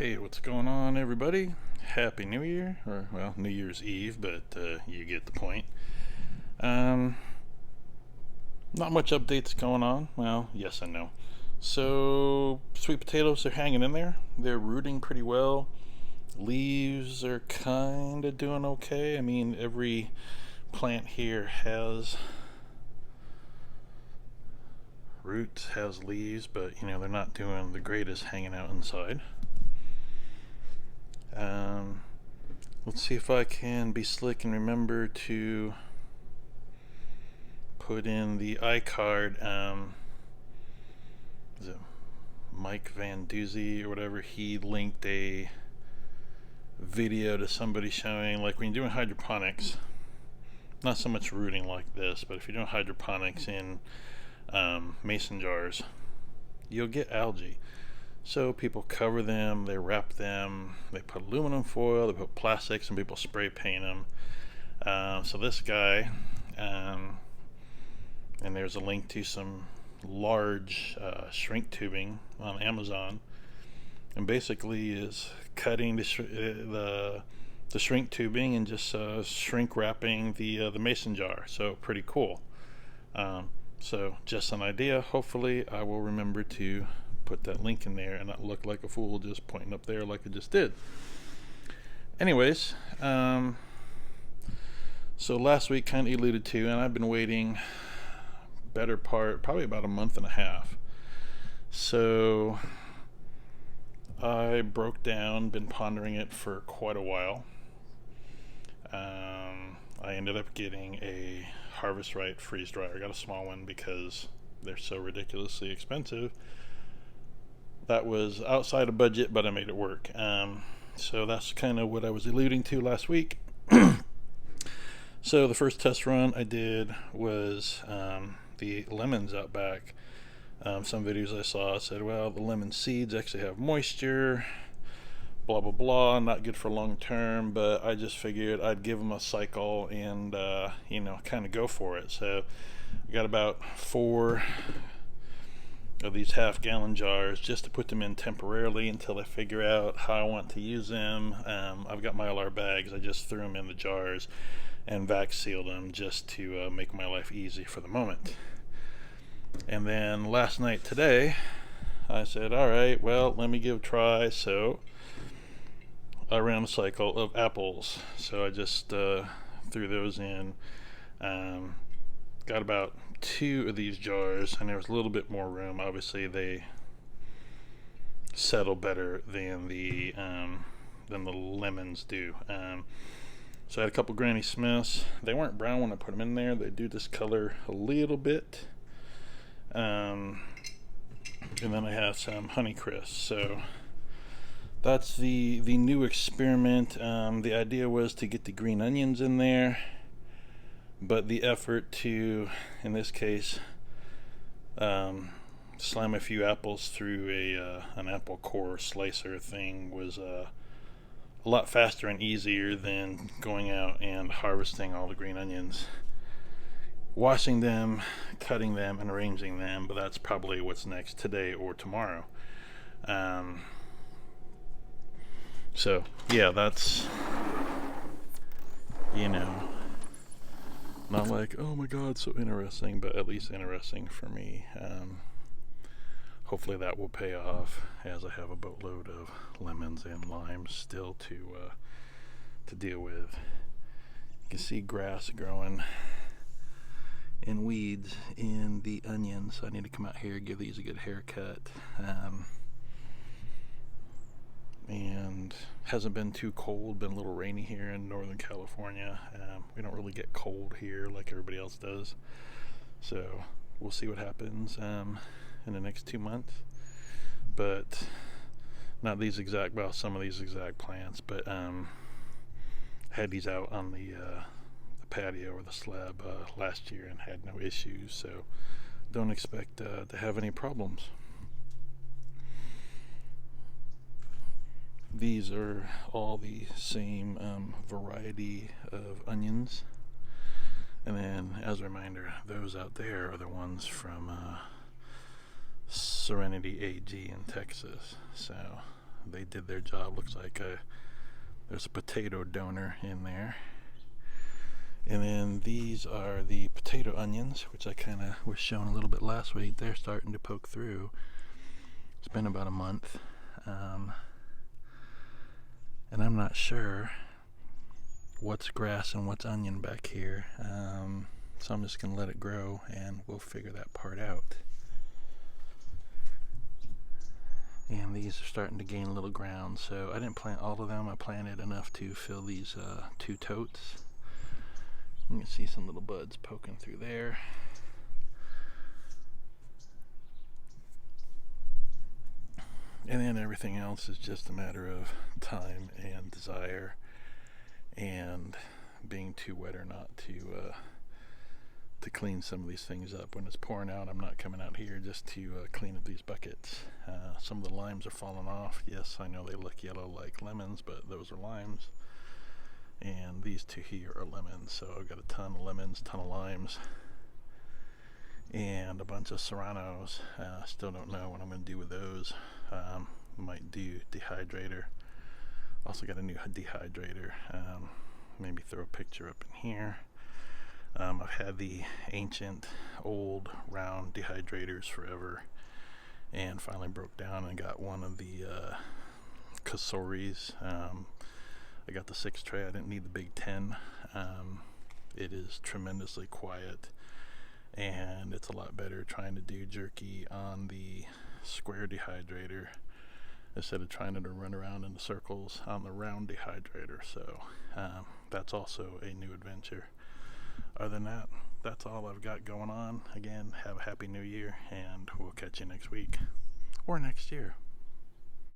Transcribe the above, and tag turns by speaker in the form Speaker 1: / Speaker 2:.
Speaker 1: Hey, what's going on, everybody? Happy New Year, or well, New Year's Eve, but you get the point. Um, Not much updates going on. Well, yes and no. So, sweet potatoes are hanging in there. They're rooting pretty well. Leaves are kind of doing okay. I mean, every plant here has roots, has leaves, but they're not doing the greatest hanging out inside. Let's see if I can be slick and remember to put in the iCard. Is it Mike Van Doozy or whatever? He linked a video to somebody showing, like, when you're doing hydroponics, not so much rooting like this, but if you're doing hydroponics in mason jars, you'll get algae. So people cover them, they wrap them, they put aluminum foil, they put plastic, some people spray paint them. So this guy, and there's a link to some large shrink tubing on Amazon, and basically is cutting the shrink tubing and just shrink wrapping the mason jar. So pretty cool. So just an idea. Hopefully I will remember to put that link in there and not look like a fool just pointing up there like I just did. Anyways, so last week kind of alluded to, and I've been waiting better part, probably about a month and a half. So I broke down, been pondering it for quite a while. I ended up getting a Harvest Right freeze dryer. I got a small one because they're so ridiculously expensive. That was outside of budget, but I made it work. So that's kind of what I was alluding to last week. So the first test run I did was the lemons out back. Some videos I saw said, well, the lemon seeds actually have moisture, blah blah blah, not good for long term, but I just figured I'd give them a cycle and kind of go for it. So I got about 4 of these half-gallon jars just to put them in temporarily until I figure out how I want to use them. I've got Mylar bags. I just threw them in the jars and vac sealed them just to make my life easy for the moment. And then last night today I said, alright, well, let me give a try. So I ran a cycle of apples, so I just threw those in. Got about 2 of these jars, and there was a little bit more room. Obviously they settle better than the lemons do. So I had a couple Granny Smiths. They weren't brown when I put them in there. They do discolor a little bit. And then I have some Honeycrisp. So that's the new experiment. The idea was to get the green onions in there, but the effort to, in this case, slam a few apples through an apple core slicer thing was a lot faster and easier than going out and harvesting all the green onions, washing them, cutting them, and arranging them. But that's probably what's next today or tomorrow. So yeah, that's, not like, oh my god, so interesting, but at least interesting for me. Hopefully that will pay off, as I have a boatload of lemons and limes still to deal with. You can see grass growing and weeds in the onions, so I need to come out here, give these a good haircut. And hasn't been too cold, been a little rainy here in Northern California. We don't really get cold here like everybody else does, so we'll see what happens in the next 2 months. But not these exact, well, some of these exact plants, but had these out on the patio or the slab last year and had no issues, so don't expect to have any problems. These are all the same variety of onions. And then, as a reminder, those out there are the ones from Serenity AG in Texas. So they did their job. Looks like there's a potato donor in there. And then these are the potato onions, which I kind of was showing a little bit last week. They're starting to poke through. It's been about a month. And I'm not sure what's grass and what's onion back here. So I'm just going to let it grow and we'll figure that part out. And these are starting to gain a little ground. So I didn't plant all of them. I planted enough to fill these 2 totes. You can see some little buds poking through there. And then everything else is just a matter of time and desire and being too wet or not to clean some of these things up. When it's pouring out, I'm not coming out here just to clean up these buckets. Some of the limes are falling off. Yes, I know they look yellow like lemons, but those are limes. And these 2 here are lemons, so I've got a ton of lemons, ton of limes, and a bunch of serranos. Still don't know what I'm going to do with those. Might do dehydrator. Also got a new dehydrator. Maybe throw a picture up in here. I've had the ancient, old, round dehydrators forever, and finally broke down and got one of the Kasoris. I got the 6 tray. I didn't need the big 10. It is tremendously quiet, and it's a lot better trying to do jerky on the square dehydrator instead of trying to run around in circles on the round dehydrator. So that's also a new adventure. Other than that, that's all I've got going on. Again, have a happy new year, and we'll catch you next week or next year.